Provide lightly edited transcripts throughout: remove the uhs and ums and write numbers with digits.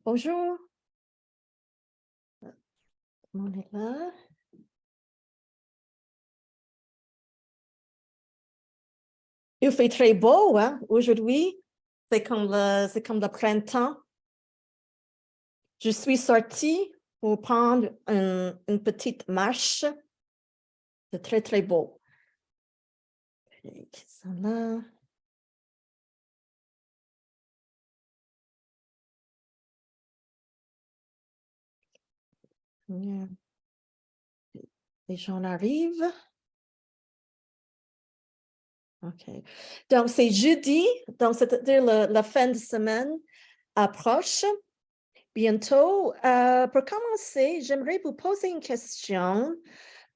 Bonjour. On est là. Il fait très beau, hein, aujourd'hui. C'est comme le printemps. Je suis sortie pour prendre une petite marche. C'est très, très beau. Qui sont là? Les gens arrivent. OK. Donc, c'est jeudi, donc c'est-à-dire la fin de semaine approche. Bientôt. Pour commencer, j'aimerais vous poser une question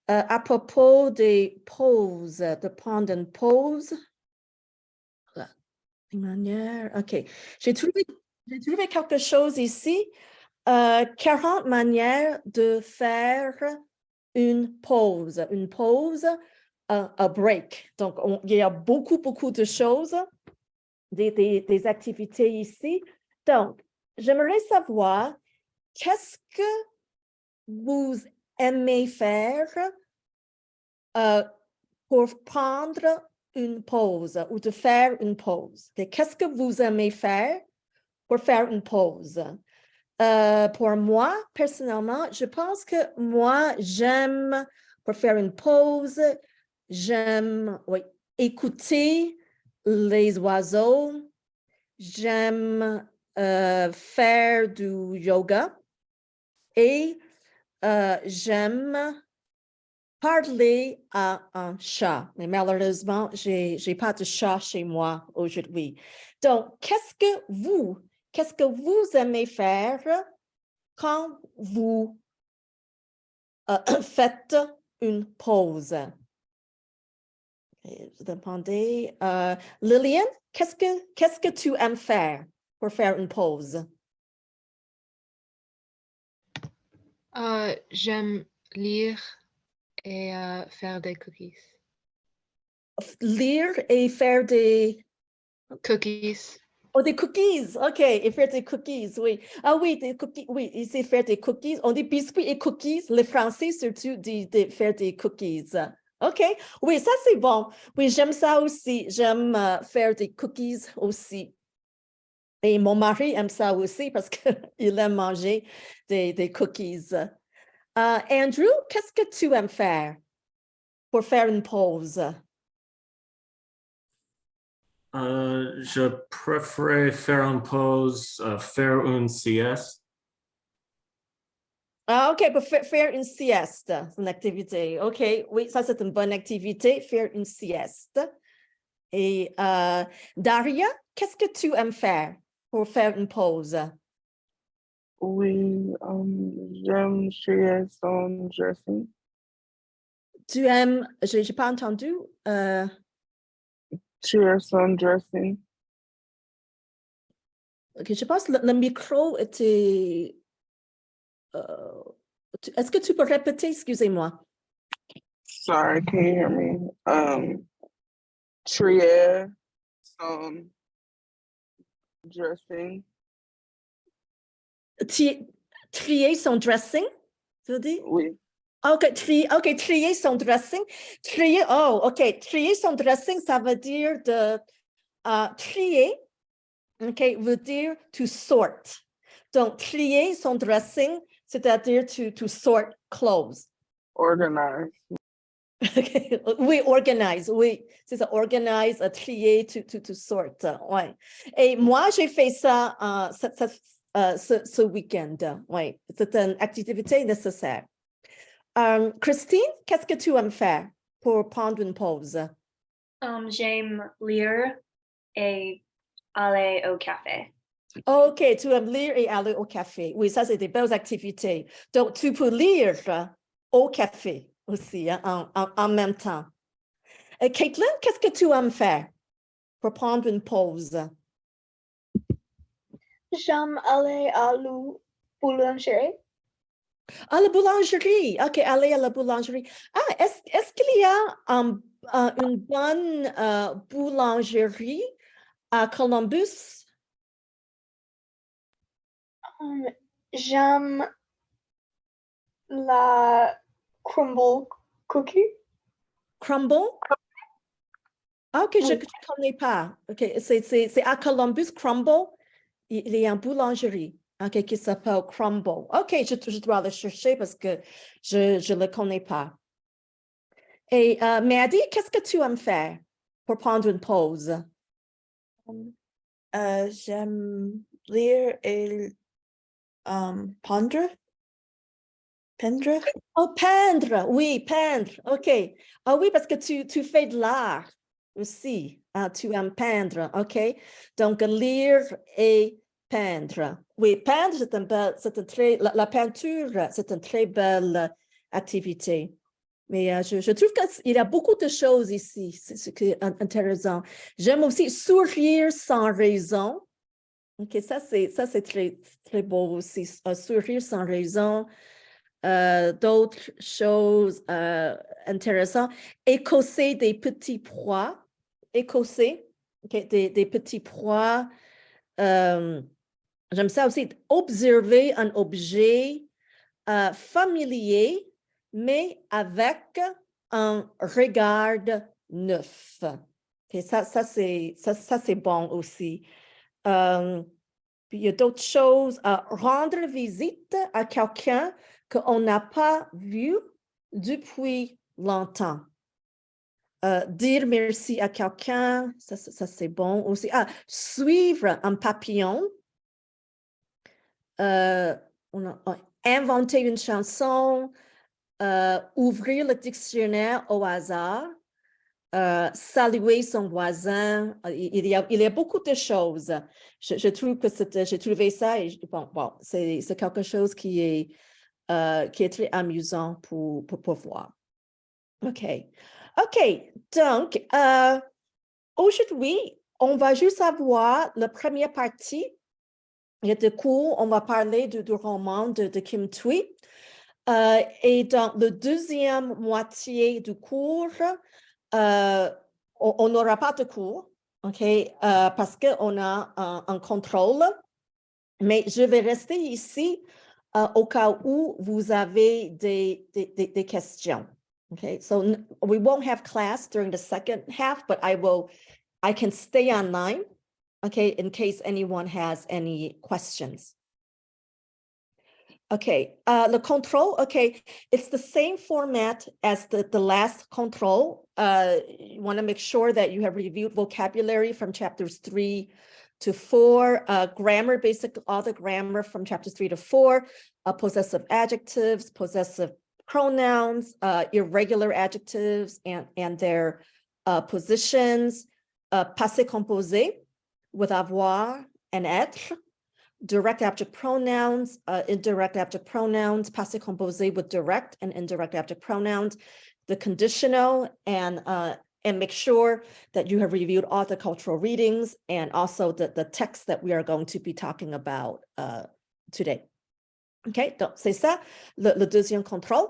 à propos des pauses, de prendre une pause. Une manière, OK. J'ai trouvé quelque chose ici. 40 manières de faire une pause. Une pause, un break. Donc, il y a beaucoup de choses, des activités ici. Donc, j'aimerais savoir, qu'est-ce que vous aimez faire pour prendre une pause ou de faire une pause? Qu'est-ce que vous aimez faire pour faire une pause? Pour moi, personnellement, je pense que moi, j'aime, pour faire une pause, j'aime écouter les oiseaux, j'aime faire du yoga et j'aime parler à un chat. Mais malheureusement, j'ai pas de chat chez moi aujourd'hui. Donc, qu'est-ce que vous aimez faire quand vous faites une pause? Vous demandez, Lillian, qu'est-ce que tu aimes faire pour faire une pause? J'aime lire et faire des cookies. Lire et faire des... Cookies. Oh, des cookies, OK, et faire des cookies, oui. Ah oui, des cookies, oui, ici, faire des cookies. On dit biscuits et cookies, les Français surtout disent faire des cookies. OK, oui, ça c'est bon. Oui, j'aime ça aussi. J'aime faire des cookies aussi. Et mon mari aime ça aussi parce qu'il aime manger des cookies. Andrew, qu'est-ce que tu aimes faire pour faire une pause? Je préfère faire une pause, faire une sieste. Ah, OK, pour faire une sieste, c'est une activité. OK, oui, ça c'est une bonne activité, faire une sieste. Et Daria, qu'est-ce que tu aimes faire pour faire une pause? Oui, j'aime créer son dressing. Tu aimes, je n'ai pas entendu. Créer son dressing. OK, je pense que le micro était... est-ce que tu peux répéter, excusez-moi? Sorry, can you hear me? Créer son dressing. Trier son dressing, tu veux dire? Oui. OK, trier son dressing. Trier, oh, OK, trier son dressing, ça veut dire de trier, OK, veut dire to sort. Donc, trier son dressing, c'est-à-dire to sort clothes. Organize. Okay. Oui, organize, oui, c'est ça, organize, trier, to sort, ouais. Et moi, j'ai fait ça ce week-end, ouais, c'est une activité nécessaire. Christine, qu'est-ce que tu aimes faire pour prendre une pause? J'aime lire et aller au café. OK, tu aimes lire et aller au café. Oui, ça, c'est des belles activités. Donc, tu peux lire au café aussi, hein, en même temps. Caitlin, qu'est-ce que tu aimes faire pour prendre une pause? J'aime aller à la boulangerie. À la boulangerie. OK, aller à la boulangerie. Ah, est-ce qu'il y a une bonne boulangerie à Columbus? J'aime la crumble cookie. Crumble? Ah, ok, je Oui. ne connais pas. Ok, c'est à Columbus, Crumble. Il y a une boulangerie, ok, qui s'appelle Crumble. Ok, je dois le chercher parce que je ne le connais pas. Et Maddie, qu'est-ce que tu aimes faire pour prendre une pause? J'aime lire et pendre. Pendre. Oh, peindre, oui, peindre, ok. Ah oui, parce que tu fais de l'art aussi. Ah, tu aimes peindre, ok. Donc, lire et peindre. Oui, peindre, la peinture, c'est une très belle activité. Mais je trouve qu'il y a beaucoup de choses ici, c'est ce qui est intéressant. J'aime aussi sourire sans raison. Ok, ça c'est très beau aussi, sourire sans raison. D'autres choses intéressantes. Écosser des petits pois. Écosser, okay, des petits pois. J'aime ça aussi. Observer un objet familier, mais avec un regard neuf. Okay, ça c'est bon aussi. Puis il y a d'autres choses. Rendre visite à quelqu'un qu'on n'a pas vu depuis longtemps. Dire merci à quelqu'un, ça c'est bon aussi. Suivre un papillon. Inventer une chanson. Ouvrir le dictionnaire au hasard. Saluer son voisin, il y a beaucoup de choses. Je trouve que j'ai trouvé ça et bon, c'est quelque chose qui est très amusant pour voir. OK. Donc, aujourd'hui, on va juste avoir la première partie. Il y a des cours, on va parler du roman de Kim Thuy. Et dans la deuxième moitié du cours, on n'aura pas de cours, OK, parce qu'on a un contrôle, mais je vais rester ici au cas où vous avez des questions. Okay, so we won't have class during the second half, but I can stay online, okay, in case anyone has any questions. Okay, the control, okay, it's the same format as the last control. You want to make sure that you have reviewed vocabulary from chapters 3 to 4, grammar, basic, all the grammar from chapters 3 to 4, possessive adjectives, possessive pronouns, irregular adjectives and their positions, passé composé with avoir and être, direct object pronouns, indirect object pronouns, passé composé with direct and indirect object pronouns, the conditional, and make sure that you have reviewed all the cultural readings and also the text that we are going to be talking about today. OK, donc c'est ça le deuxième contrôle.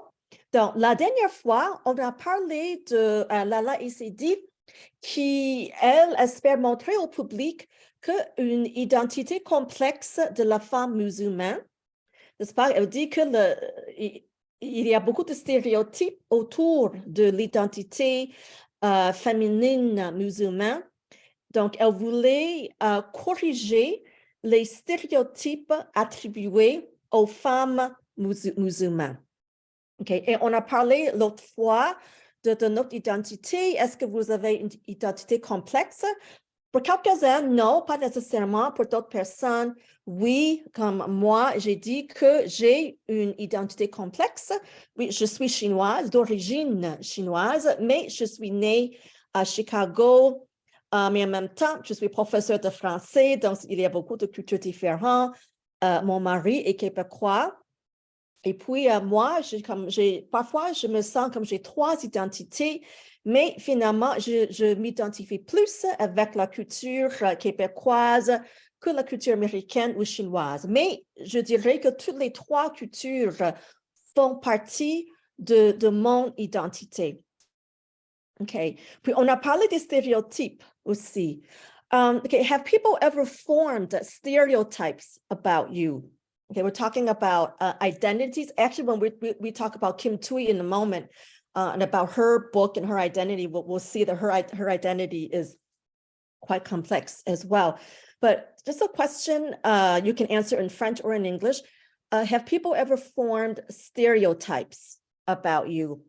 Donc, la dernière fois, on a parlé de Lala Essedi qui, elle, espère montrer au public qu'une identité complexe de la femme musulmane, n'est-ce pas? Elle dit que il y a beaucoup de stéréotypes autour de l'identité féminine musulmane. Donc, elle voulait corriger les stéréotypes attribués aux femmes musulmanes. Okay. Et on a parlé l'autre fois de notre identité. Est-ce que vous avez une identité complexe? Pour quelques-uns, non, pas nécessairement. Pour d'autres personnes, oui, comme moi, j'ai dit que j'ai une identité complexe. Oui, je suis chinoise, d'origine chinoise, mais je suis née à Chicago. Mais en même temps, je suis professeure de français, donc il y a beaucoup de cultures différentes. Mon mari est québécois. Et puis, moi, parfois, je me sens comme j'ai 3 identités, mais finalement, je m'identifie plus avec la culture québécoise que la culture américaine ou chinoise. Mais je dirais que toutes les 3 cultures font partie de mon identité. OK. Puis, on a parlé des stéréotypes aussi. Okay, have people ever formed stereotypes about you? Okay, we're talking about identities. Actually, when we talk about Kim Thuy in a moment, and about her book and her identity, we'll see that her identity is quite complex as well. But just a question you can answer in French or in English. Have people ever formed stereotypes about you?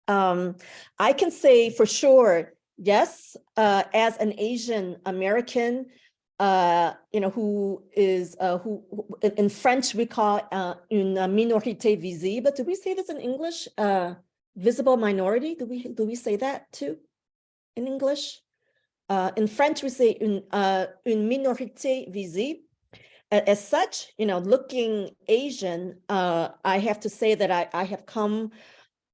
I can say for sure, yes, as an Asian American, who is who in French we call une minorité visible. Do we say this in English? Visible minority. Do we say that too in English? In French we say une minorité visible. As such, looking Asian, I have to say that I have come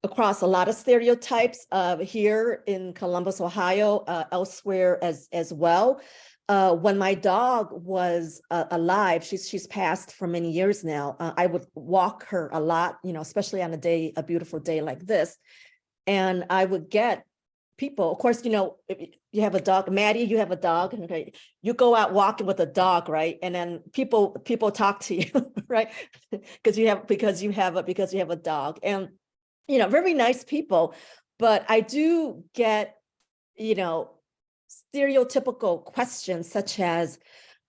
across a lot of stereotypes here in Columbus, Ohio, elsewhere as well. When my dog was alive, she's passed for many years now. I would walk her a lot, especially on a beautiful day like this. And I would get people, of course, if you have a dog, Maddie, you have a dog, okay, you go out walking with a dog, right? And then people talk to you, right? because you have a dog, and very nice people. But I do get, stereotypical questions such as,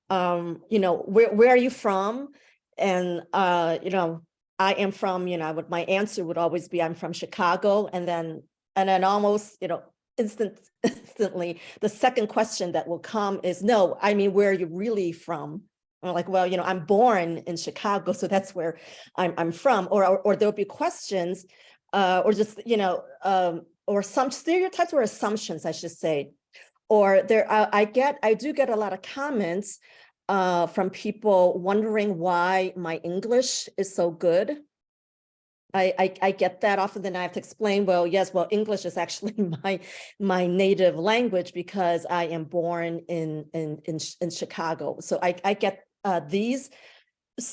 where are you from? And, I am from, my answer would always be, I'm from Chicago. And then almost, instantly, the second question that will come is, no, I mean, where are you really from? I'm like, well, I'm born in Chicago, so that's where I'm from. Or there'll be questions, or just, or some stereotypes or assumptions, I should say. Or I do get a lot of comments from people wondering why my English is so good. I get that often. Then I have to explain, well, yes, well, English is actually my native language because I am born in Chicago. So I get these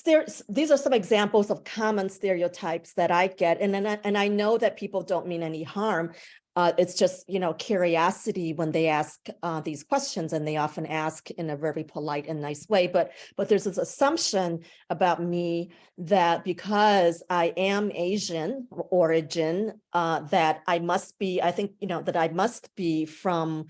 are some examples of common stereotypes that I get, and I know that people don't mean any harm. It's just, curiosity when they ask these questions, and they often ask in a very polite and nice way. But there's this assumption about me that because I am Asian origin, that I must be, I think, that I must be from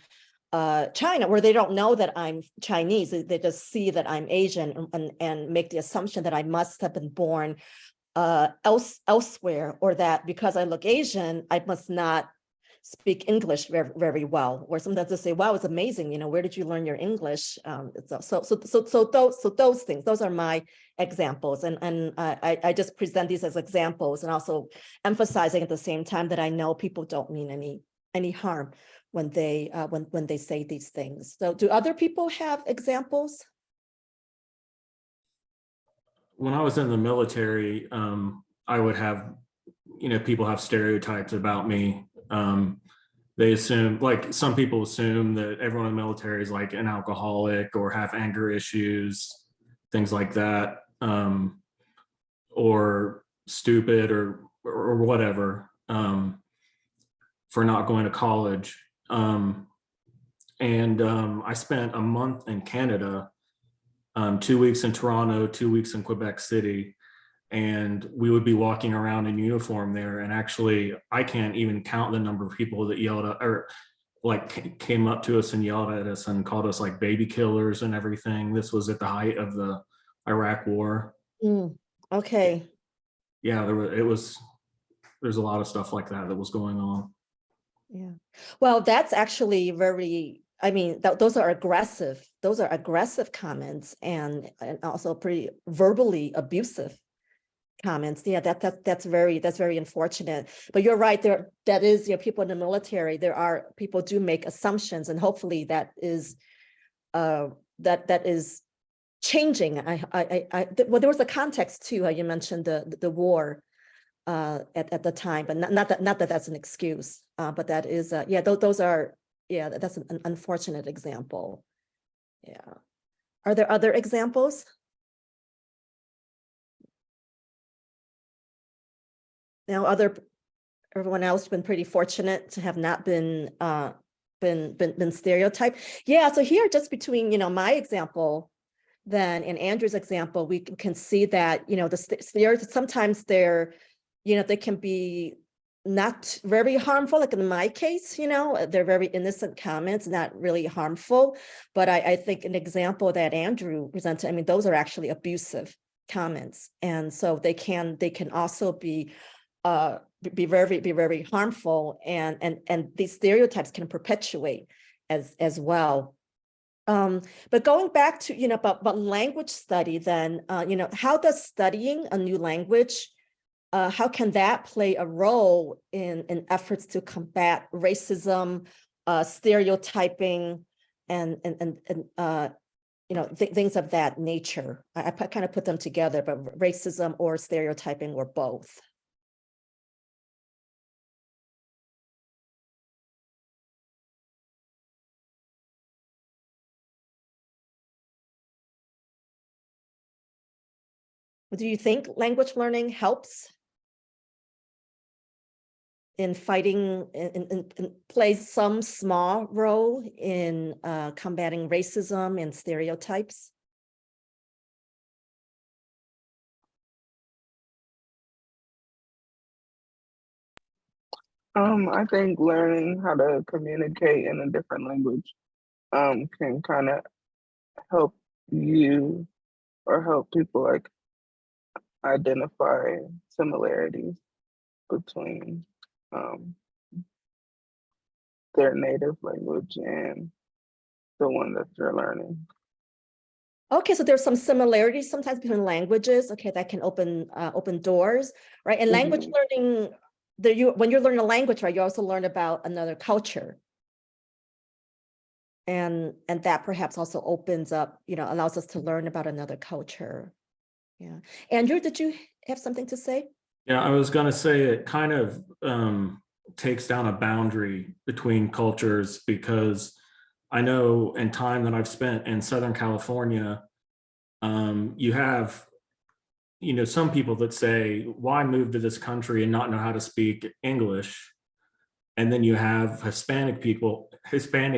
China, where they don't know that I'm Chinese. They just see that I'm Asian and make the assumption that I must have been born elsewhere, or that because I look Asian, I must not speak English very, very well. Or sometimes they say, wow, it's amazing, where did you learn your English? So those things, those are my examples. And I just present these as examples, and also emphasizing at the same time that I know people don't mean any harm when they say these things. So do other people have examples? When I was in the military, I would have, people have stereotypes about me. They assume, like some people assume that everyone in the military is like an alcoholic or have anger issues, things like that, or stupid or whatever, for not going to college. I spent a month in Canada, 2 weeks in Toronto, 2 weeks in Quebec City, and we would be walking around in uniform there. And actually, I can't even count the number of people that yelled at, or like came up to us and yelled at us and called us like baby killers and everything. This was at the height of the Iraq War. Okay. Yeah, there's a lot of stuff like that was going on. Yeah. Well, that's actually very, I mean, those are aggressive. Those are aggressive comments, and also pretty verbally abusive comments. Yeah, that's very unfortunate. But you're right, that is, people in the military, people do make assumptions, and hopefully that is changing. Well, there was a context too. You mentioned the war at the time, but not that that's an excuse. But that is those are, that's an unfortunate example. Yeah. Are there other examples? Now, everyone else been pretty fortunate to have not been stereotyped. Yeah. So here, just between my example then in Andrew's example, we can see that, the stereotypes, sometimes they're, they can be not very harmful. Like in my case, they're very innocent comments, not really harmful. But I think an example that Andrew presented, I mean, those are actually abusive comments. And so they can also be very harmful, and these stereotypes can perpetuate as well. But going back to, about language study, then, how does studying a new language, how can that play a role in efforts to combat racism, stereotyping, and things of that nature? I kind of put them together, but racism or stereotyping or both. Do you think language learning helps in fighting, in plays some small role in combating racism and stereotypes? I think learning how to communicate in a different language can kind of help you or help people like identify similarities between their native language and the one that they're learning. Okay, so there's some similarities sometimes between languages. Okay, that can open doors, right? And language learning, when you're learning a language, right, you also learn about another culture. And that perhaps also opens up, allows us to learn about another culture. Yeah. Andrew, did you have something to say? Yeah, I was going to say it kind of takes down a boundary between cultures, because I know in time that I've spent in Southern California, you have, some people that say, why move to this country and not know how to speak English? And then you have Hispanic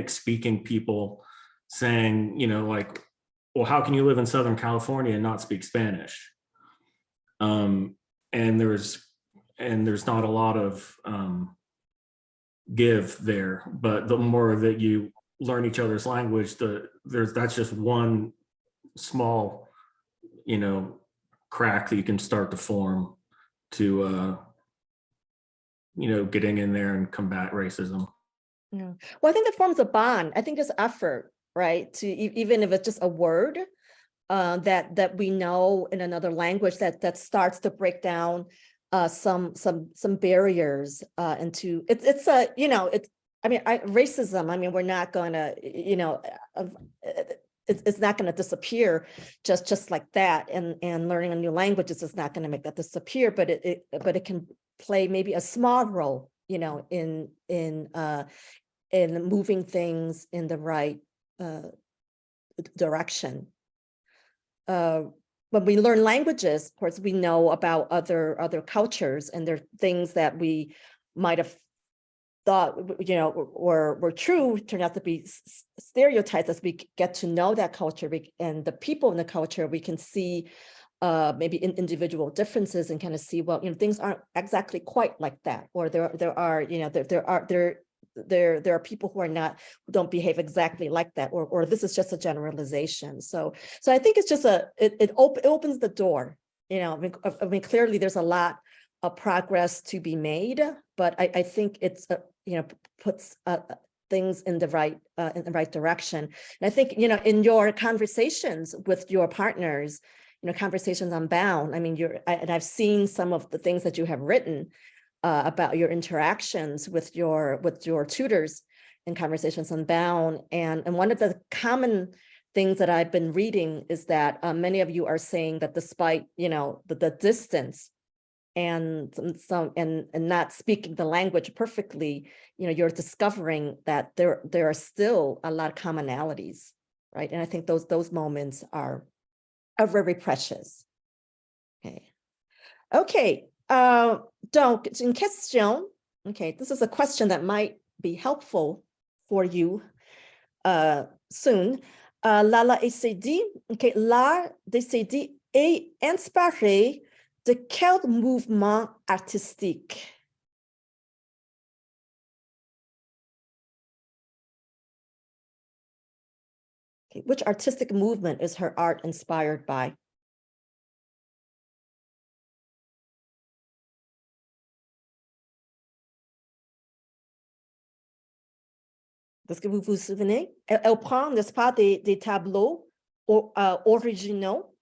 speaking people saying, like, well, how can you live in Southern California and not speak Spanish? And there's not a lot of give there, but the more that you learn each other's language, that's just one small, crack that you can start to form to, getting in there and combat racism. Yeah. Well, I think it forms a bond. I think it's effort, right? To even if it's just a word that we know in another language, that starts to break down some barriers into it's a racism. I mean, we're not going to it's not going to disappear just like that, and learning a new language is just not going to make that disappear, but it can play maybe a small role, in moving things in the right direction. When we learn languages, of course, we know about other cultures, and there are things that we might have thought, were true, turned out to be stereotypes. As we get to know that culture and the people in the culture, we can see maybe individual differences and kind of see, well, things aren't exactly quite like that, or there are people who don't behave exactly like that, or this is just a generalization. So I think it's just it opens the door. I mean, clearly there's a lot of progress to be made, but I think it's puts things in the right direction. And I think in your conversations with your partners, conversations Unbound, I mean, and I've seen some of the things that you have written about your interactions with your tutors in Conversations Unbound, and one of the common things that I've been reading is that many of you are saying that despite the distance and not speaking the language perfectly, you're discovering that there are still a lot of commonalities, right? And I think those moments are very precious. Okay. Donc, une question. Okay, this is a question that might be helpful for you soon. Lala et Seydi, OK, l'art de Seydi est inspiré de quel mouvement artistique? Okay, which artistic movement is her art inspired by? Est-ce que vous vous souvenez? Elle prend, n'est-ce pas, des tableaux originaux.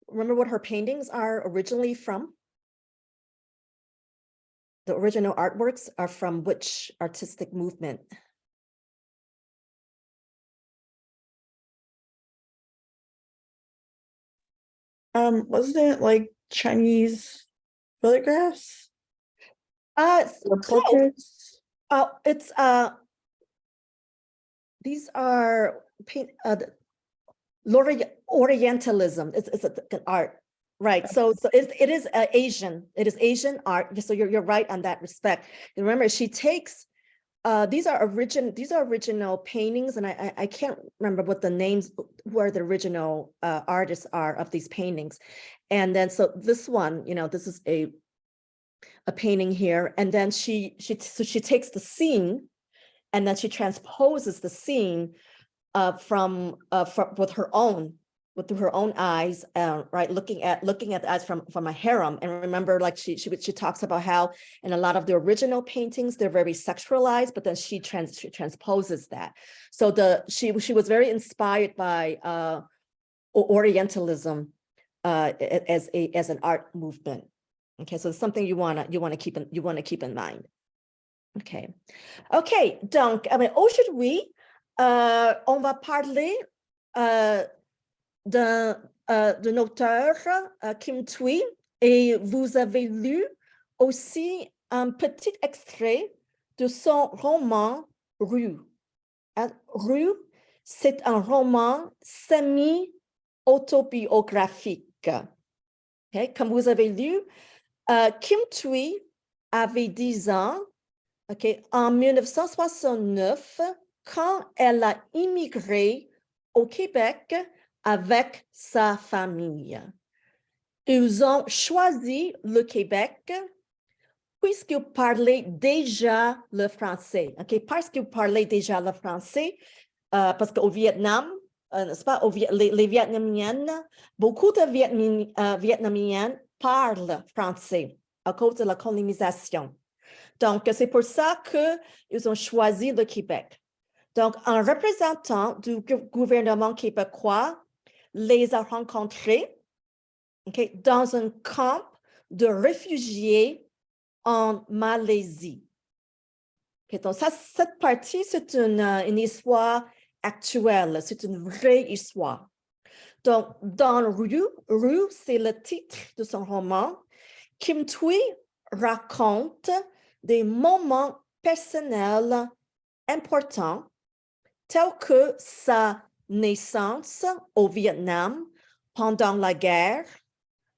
Remember what her paintings are originally from? The original artworks are from which artistic movement? Wasn't it like Chinese photographs or Close. portraits? It's these are Orientalism. It's an art, right? So it is Asian. It is Asian art. So you're right on that respect. And remember, she takes these are original paintings, and I can't remember what the names, where the original artists are of these paintings. And then so this one, this is a painting here, and then she takes the scene, and then she transposes the scene from with her own eyes, right? Looking at the eyes from a harem. And remember, like she talks about how in a lot of the original paintings they're very sexualized, but then she transposes that. So she was very inspired by Orientalism as an art movement. Okay, so it's something you wanna keep in mind. Okay, donc aujourd'hui on va parler d'un auteur, Kim Thuy, et vous avez lu aussi un petit extrait de son roman Rue. Rue, c'est un roman semi-autobiographique. Okay? Comme vous avez lu, Kim Thuy avait 10 ans, okay, en 1969, quand elle a immigré au Québec avec sa famille. Ils ont choisi le Québec puisqu'ils parlaient déjà le français. Okay? Parce qu'ils parlaient déjà le français, parce qu'au Vietnam, n'est-ce pas, les Vietnamiennes, beaucoup de Vietnamiennes parlent français à cause de la colonisation. Donc, c'est pour ça qu'ils ont choisi le Québec. Donc, un représentant du gouvernement québécois les a rencontrés, okay, dans un camp de réfugiés en Malaisie. Okay, donc, cette partie, c'est une histoire actuelle, c'est une vraie histoire. Donc, dans Rue, c'est le titre de son roman. Kim Thuy raconte des moments personnels importants, tels que sa naissance au Vietnam pendant la guerre,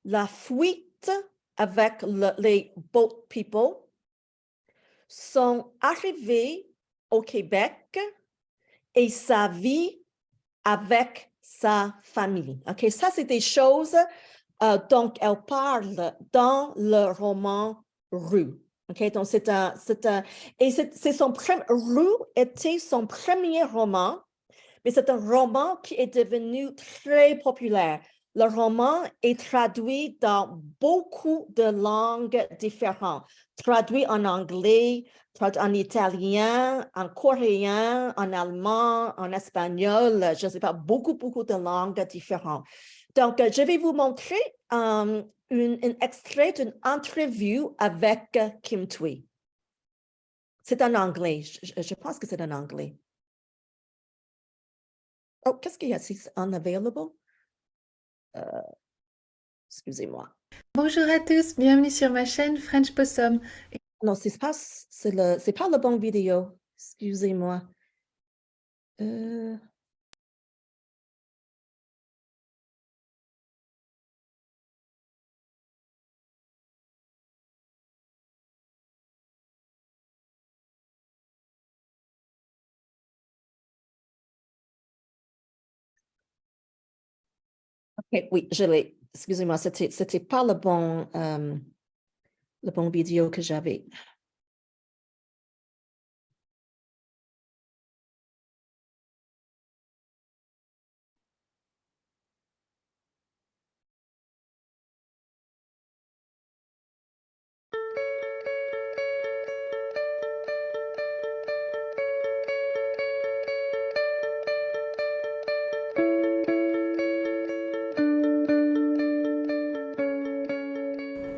la fuite avec les boat people, son arrivée au Québec et sa vie avec sa famille. OK, ça, c'est des choses dont elle parle dans le roman Rue. OK, donc c'est son Rue était son premier roman, mais c'est un roman qui est devenu très populaire. Le roman est traduit dans beaucoup de langues différentes, traduit en anglais, traduit en italien, en coréen, en allemand, en espagnol, je ne sais pas, beaucoup de langues différentes. Donc, je vais vous montrer un extrait d'une entrevue avec Kim Thuy. C'est en anglais, je pense que c'est en anglais. Oh, qu'est-ce qu'il y a? C'est unavailable? Excusez-moi. Bonjour à tous, bienvenue sur ma chaîne French Possum. Non, c'est pas le bon vidéo. Excusez-moi. Oui, je l'ai. Excusez-moi, c'était pas le bon vidéo que j'avais.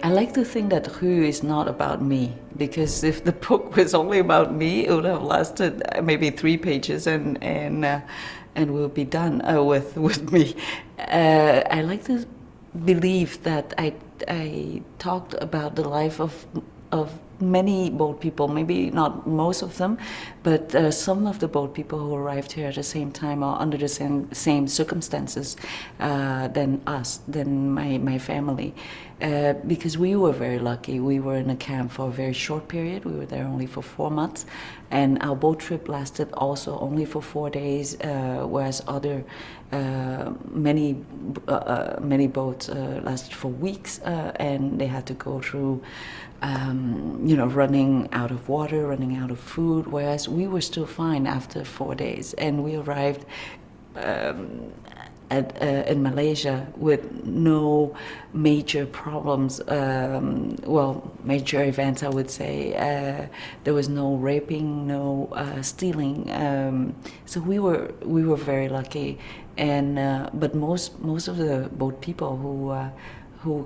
I like to think that Rue is not about me, because if the book was only about me, it would have lasted maybe 3 pages and we'll be done with me. I like to believe that I talked about the life of many boat people, maybe not most of them, but some of the boat people who arrived here at the same time or under the same circumstances than us, than my family. Because we were very lucky. We were in a camp for a very short period. We were there only for 4 months, and our boat trip lasted also only for 4 days, whereas other many boats lasted for weeks, and they had to go through running out of water, running out of food, whereas we were still fine after 4 days, and we arrived in Malaysia with no major problems, major events, I would say. There was no raping, no stealing, so we were very lucky. And but most of the boat people who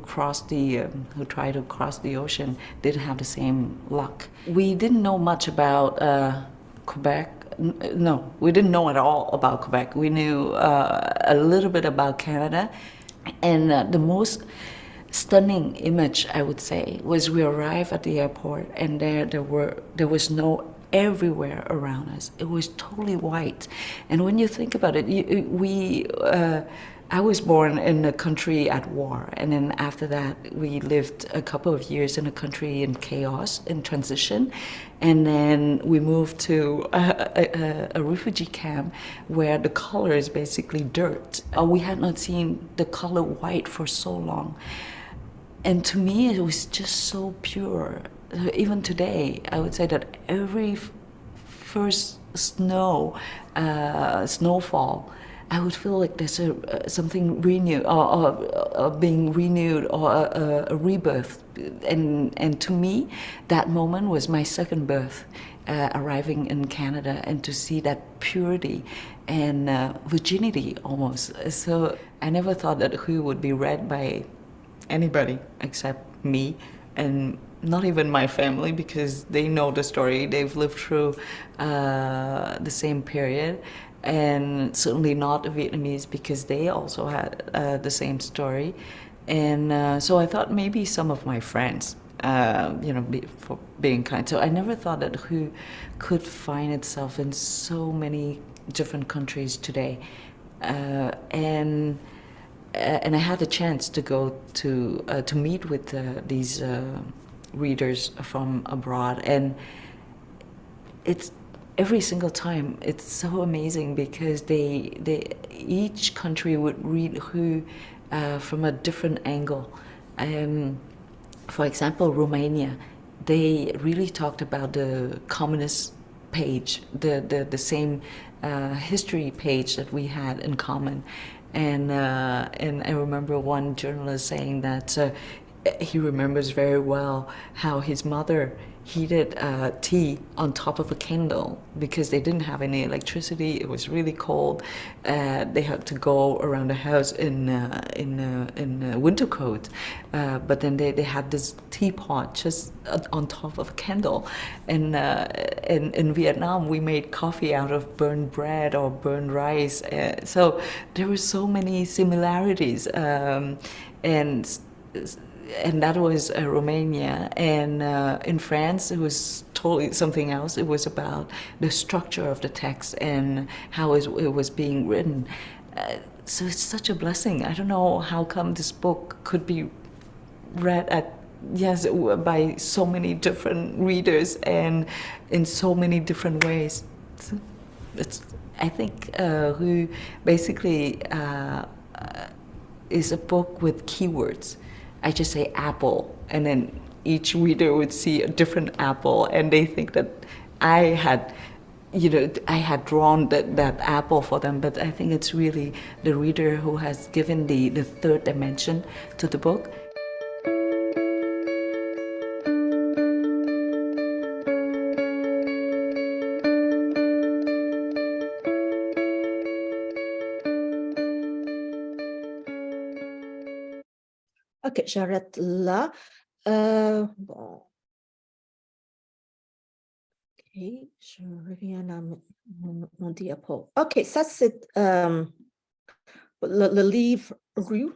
tried to cross the ocean didn't have the same luck. We didn't know much about Quebec. No, we didn't know at all about Quebec. We knew a little bit about Canada, and the most stunning image, I would say, was we arrived at the airport, and there was no everywhere around us. It was totally white, and when you think about it, I was born in a country at war, and then after that we lived a couple of years in a country in chaos, in transition, and then we moved to a refugee camp where the color is basically dirt. We had not seen the color white for so long, and to me it was just so pure. Even today, I would say that every first snowfall, I would feel like there's something renewed, or being renewed, or a rebirth. And to me, that moment was my second birth, arriving in Canada, and to see that purity and virginity almost. So I never thought that Hu would be read by anybody except me, and not even my family, because they know the story. They've lived through the same period. And certainly not the Vietnamese, because they also had the same story. And so I thought maybe some of my friends, for being kind. So I never thought that Hu could find itself in so many different countries today. And I had the chance to go to meet with these readers from abroad, and it's every single time it's so amazing, because they each country would read Hu from a different angle. For example, Romania, they really talked about the communist page, the same history page that we had in common. And I remember one journalist saying that he remembers very well how his mother heated tea on top of a candle, because they didn't have any electricity. It was really cold. They had to go around the house in a winter coat, but then they had this teapot just on top of a candle. And in Vietnam, we made coffee out of burned bread or burned rice. So there were so many similarities, and that was Romania. And in France, it was totally something else. It was about the structure of the text and how it was being written. So it's such a blessing. I don't know how come this book could be read by so many different readers and in so many different ways. I think Ru basically is a book with keywords. I just say apple, and then each reader would see a different apple, and they think that I had drawn that apple for them, but I think it's really the reader who has given the third dimension to the book. OK, j'arrête là. Bon. OK, je reviens à mon diapo. OK, ça, c'est le livre Rue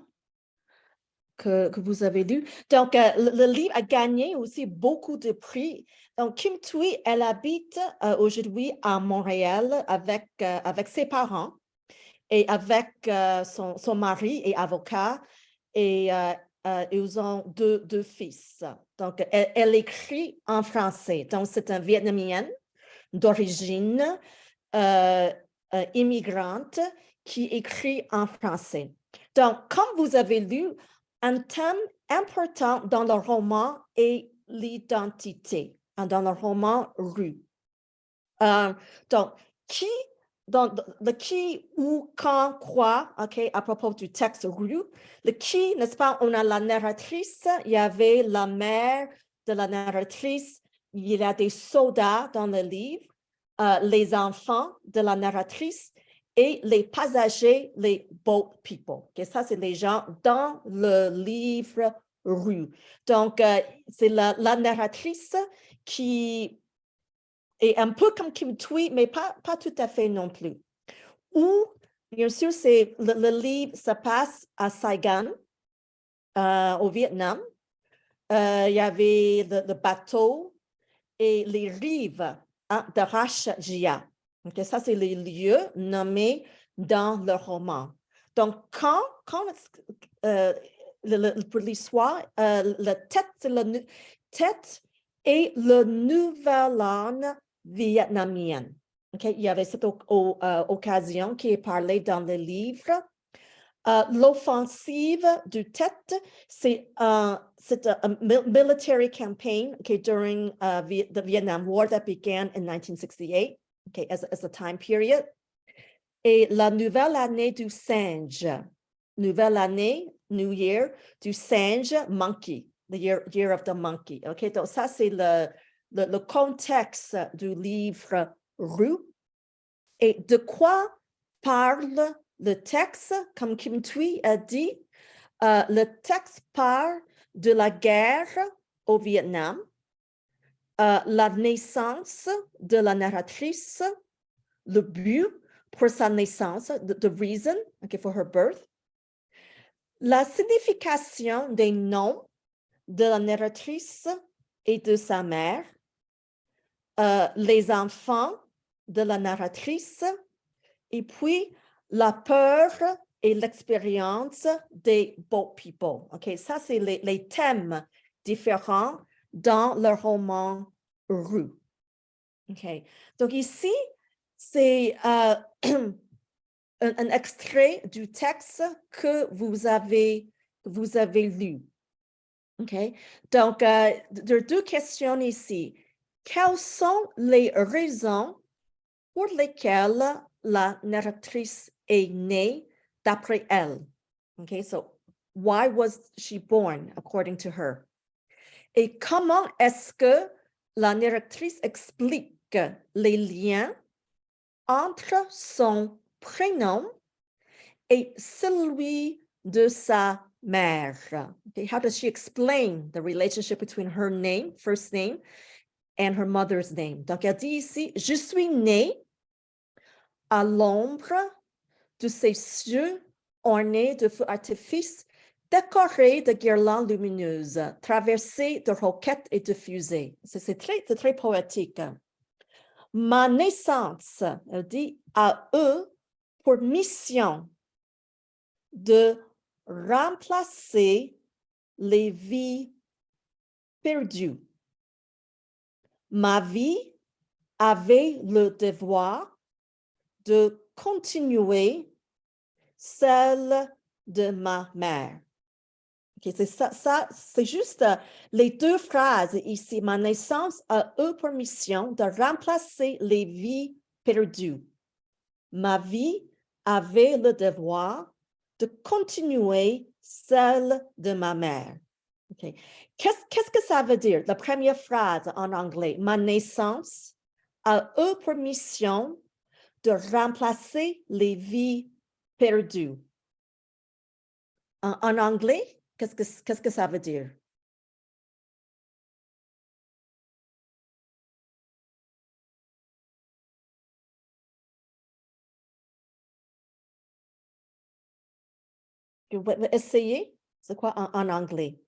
que vous avez lu. Donc, le livre a gagné aussi beaucoup de prix. Donc, Kim Thuy, elle habite aujourd'hui à Montréal avec ses parents et avec son mari et avocat. Et ils ont deux fils. Donc, elle écrit en français. Donc, c'est une Vietnamienne d'origine immigrante qui écrit en français. Donc, comme vous avez lu, un thème important dans le roman est l'identité, dans le roman Rue. Donc, le qui, où, quand, quoi, OK, à propos du texte Rue, le qui, n'est-ce pas, on a la narratrice, il y avait la mère de la narratrice, il y a des soldats dans le livre, les enfants de la narratrice et les passagers, les boat people. Okay, ça, c'est les gens dans le livre Rue. Donc, c'est la narratrice qui est un peu comme Kim Thuy, mais pas tout à fait non plus. Ou, bien sûr, c'est le livre se passe à Saigon, au Vietnam. Il y avait le bateau et les rives de Rache Gia. Okay, ça, c'est les lieux nommés dans le roman. Donc, quand pour l'histoire, la tête est le nouvel-an vietnamien. Okay, il y avait cette occasion qui est parlée dans le livre. L'offensive du Tet, c'est a military campaign during the Vietnam War that began in 1968, as a time period. Et la nouvelle année du singe, nouvelle année, New Year, du singe, monkey, the year of the monkey. Okay, donc ça, c'est le contexte du livre Rue. Et de quoi parle le texte, comme Kim Thuy a dit, le texte parle de la guerre au Vietnam, la naissance de la narratrice, le but pour sa naissance, the reason for her birth, la signification des noms de la narratrice et de sa mère, les enfants de la narratrice, et puis la peur et l'expérience des boat people. OK, ça, c'est les thèmes différents dans le roman Rue. OK, donc ici, c'est un extrait du texte que vous avez lu. OK, donc, deux questions ici. Quelles sont les raisons pour lesquelles la narratrice est née d'après elle? Okay, so why was she born according to her? Et comment est-ce que la narratrice explique les liens entre son prénom et celui de sa mère? Okay, how does she explain the relationship between her name, first name, and her mother's name? Donc, elle dit ici, je suis née à l'ombre de ces cieux ornés de feux artifices, décorés de guirlandes lumineuses, traversés de roquettes et de fusées. C'est très poétique. Ma naissance, elle dit, a eu pour mission de remplacer les vies perdues. Ma vie avait le devoir de continuer celle de ma mère. Okay, c'est ça, c'est juste les deux phrases ici. Ma naissance a eu pour mission de remplacer les vies perdues. Ma vie avait le devoir de continuer celle de ma mère. Okay. Qu'est-ce que ça veut dire? La première phrase en anglais. Ma naissance a eu pour mission de remplacer les vies perdues. En anglais, qu'est-ce que ça veut dire? Essayez. C'est quoi en anglais?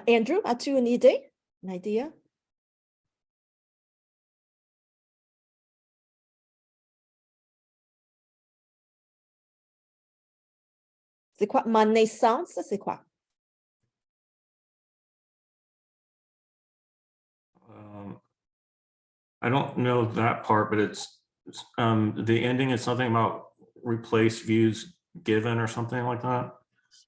Andrew, as-tu une idée? Une idea? C'est quoi? Ma naissance, c'est quoi? I don't know that part, but it's the ending is something about replace views given or something like that.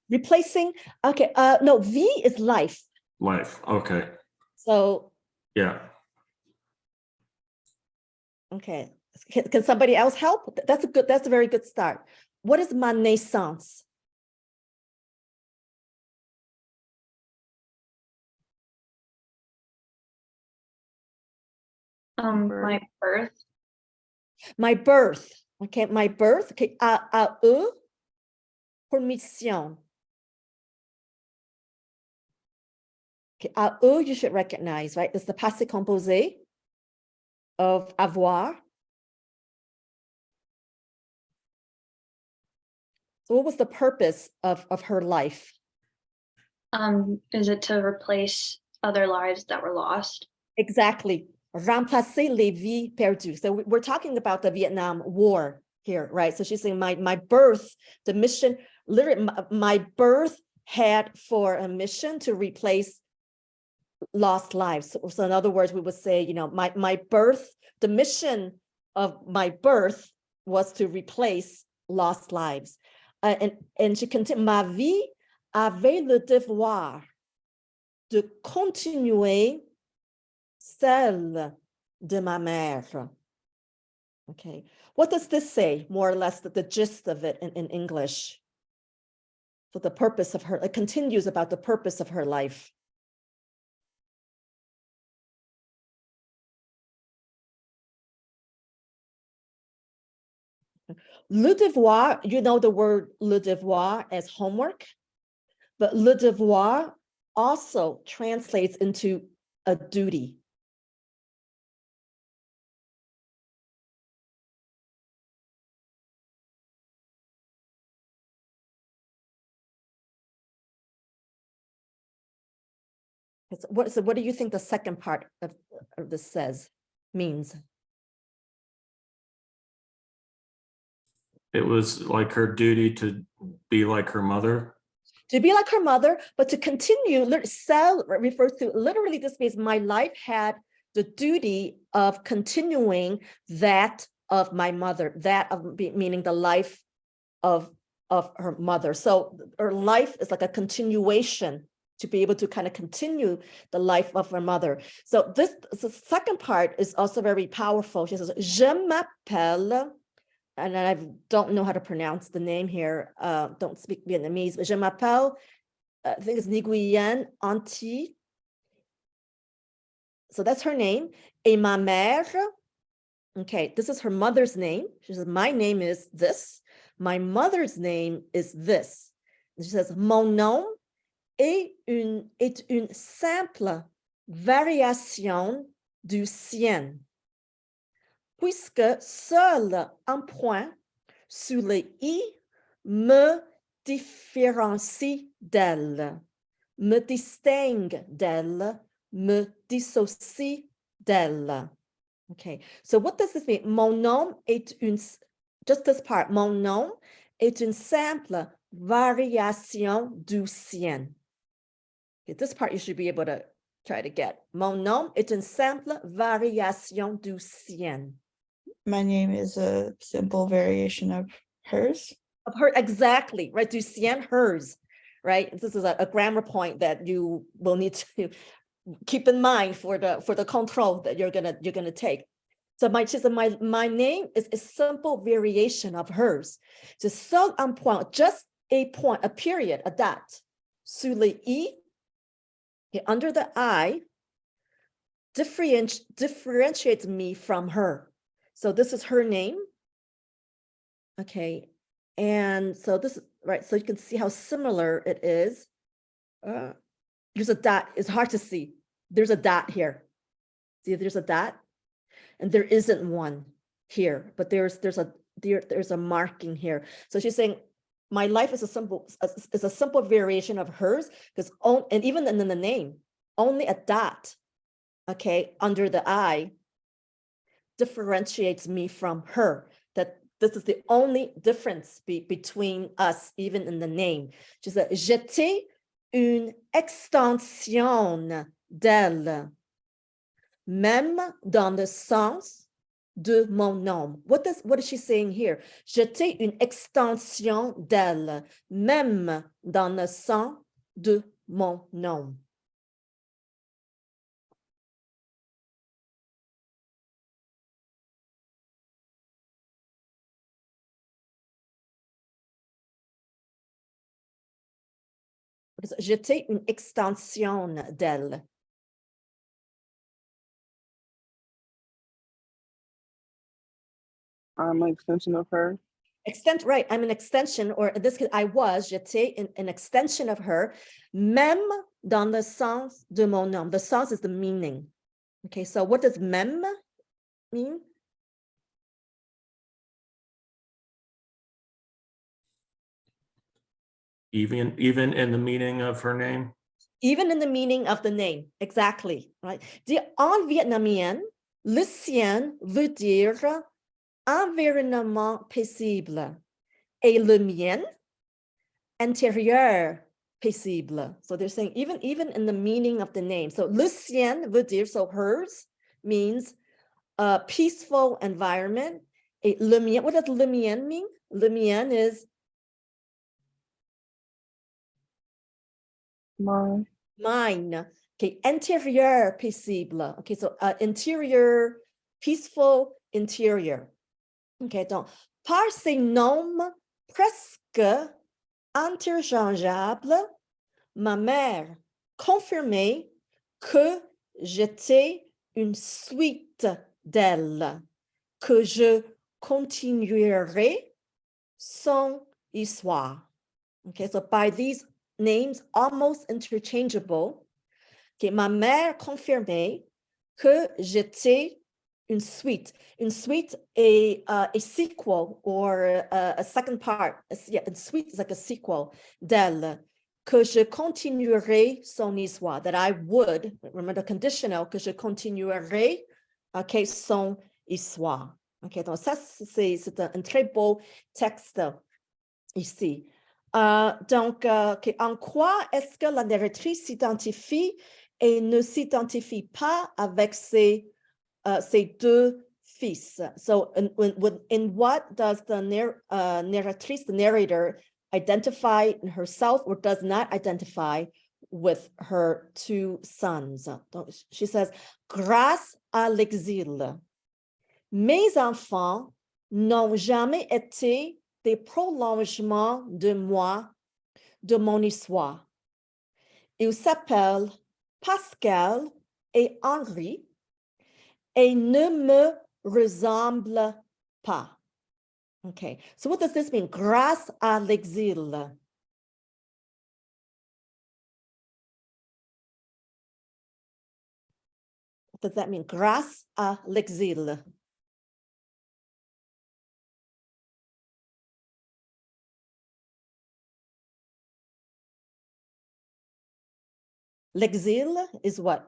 Replacing, okay, no, V is life. Life. Okay. So, Yeah. okay. Can somebody else help? That's a very good start. What is ma naissance? My birth. My birth. Okay, my birth. Okay, a eu pour mission. Okay, a eu you should recognize, right? It's the passé composé of avoir. So what was the purpose of her life? Is it to replace other lives that were lost? Exactly. Remplacer les vies perdues. So we're talking about the Vietnam War here, right? So she's saying my birth, the mission, literally my birth had for a mission to replace lost lives. So in other words, we would say, you know, my birth, the mission of my birth was to replace lost lives. And she continued, ma vie avait le devoir de continuer celle de ma mère. Okay, what does this say? More or less the gist of it in English. So the purpose of her, it continues about the purpose of her life. Le devoir, you know the word le devoir as homework, but le devoir also translates into a duty. So what do you think the second part of this says, means? It was like her duty to be like her mother. To be like her mother, but to continue, cell refers to, literally this means my life had the duty of continuing that of my mother, that of meaning the life of her mother. So her life is like a continuation, to be able to kind of continue the life of her mother. So the second part is also very powerful. She says, je m'appelle, and I don't know how to pronounce the name here, don't speak Vietnamese, but je m'appelle, I think it's Nguyen Anti. So that's her name. Et ma mère, okay, this is her mother's name. She says, my name is this. My mother's name is this. And she says, mon nom est une simple variation du sien, puisque seul un point sous le i me différencie d'elle, me distingue d'elle, me dissocie d'elle. Okay, so what does this mean? Mon nom est une, just this part, mon nom est une simple variation du sien. Okay, this part you should be able to try to get. Mon nom est une simple variation du sien. My name is a simple variation of hers. Of her, exactly, right? Du sien, hers, right? This is a grammar point that you will need to keep in mind for the control that you're gonna take. So my name is a simple variation of hers. C'est seul un point, just a point, a period, a dot. Sous le I, okay, under the I, differentiates me from her. So this is her name. Okay, and so this is right. So you can see how similar it is. There's a dot. It's hard to see. There's a dot here. See, there's a dot, and there isn't one here, but there's a marking here. So she's saying, my life is a simple variation of hers, because and even in the name, only a dot, okay, under the I differentiates me from her. That this is the only difference between us, even in the name. She said, j'étais une extension d'elle, même dans le sens de mon nom. What is she saying here? J'étais une extension d'elle, même dans le sens de mon nom. J'étais une extension d'elle. I'm an extension of her. Right, I'm an extension, or in this case, I was, j'étais an extension of her, même dans le sens de mon nom. The sens is the meaning. Okay, so what does même mean? Even in the meaning of her name? Even in the meaning of the name, exactly, right? En vietnamien, le sien veut dire environnement paisible, et le mien, intérieur paisible. So they're saying even in the meaning of the name. So le sien veut dire, so hers means a peaceful environment. Et le mien, what does le mien mean? Le mien is mine. Okay, intérieur paisible. Okay, so interior, peaceful interior. Okay, donc par ces noms presque interchangeables, ma mère confirmait que j'étais une suite d'elle, que je continuerai son histoire. Okay, so by these names almost interchangeable, okay, ma mère confirmait que j'étais une suite. Une suite, a sequel or a second part. Yeah, a suite is like a sequel d'elle. Que je continuerai son histoire. That I would, remember the conditional, que je continuerai, okay, son histoire. Okay, donc ça, c'est un très beau texte ici. Donc, okay, en quoi est-ce que la narratrice s'identifie et ne s'identifie pas avec ses deux fils? So in what does the narratrice, the narrator, identify herself or does not identify with her two sons? Donc, she says, grâce à l'exil, mes enfants n'ont jamais été des prolongements de moi, de mon histoire. Ils s'appellent Pascal et Henri et ne me ressemblent pas. Okay, so what does this mean? Grâce à l'exil. What does that mean? Grâce à l'exil. L'exil is what?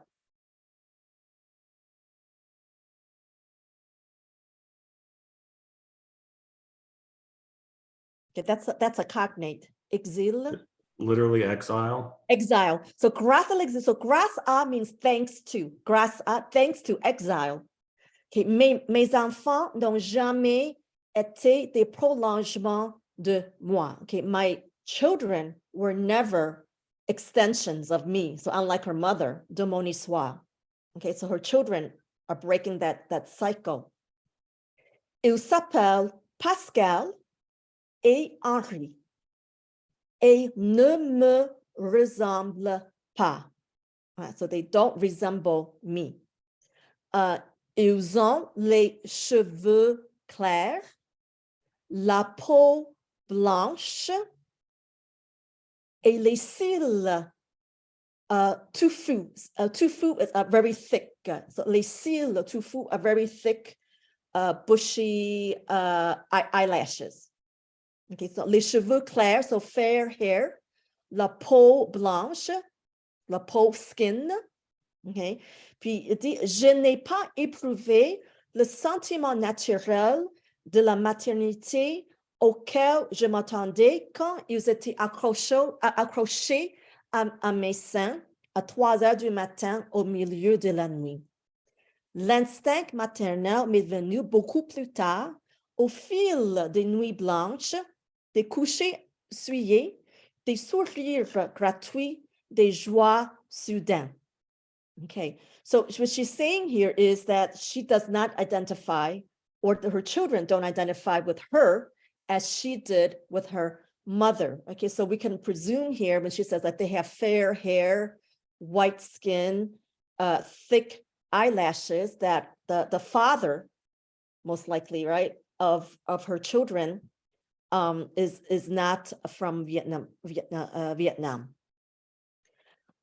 Okay, that's a cognate. Exil. Literally exile. Exile. So grâce à l'exil. So grâce à means thanks to. Grâce à, thanks to exile. Okay. Mes enfants n'ont jamais été des prolongements de moi. Okay. My children were never extensions of me. So unlike her mother, de mon histoire. Okay. So her children are breaking that cycle. Ils s'appellent Pascal et Henri. Et ne me ressemblent pas. So they don't resemble me. Ils ont les cheveux clairs, la peau blanche et les cils touffu. Touffu is very thick. So les cils touffu are very thick, bushy eyelashes. Okay, so les cheveux clairs, so fair hair, la peau blanche, la peau skin. Okay, puis il dit, je n'ai pas éprouvé le sentiment naturel de la maternité auquel je m'attendais quand ils étaient accrochés à mes seins à 3 heures du matin au milieu de la nuit. L'instinct maternel m'est venu beaucoup plus tard, au fil des nuits blanches, des couchers souillés, des sourires gratuits, des joies soudaines. Okay, so what she's saying here is that she does not identify, or her children don't identify with her as she did with her mother. Okay, so we can presume here when she says that they have fair hair, white skin, thick eyelashes, that the father, most likely, right, of her children is not from Vietnam.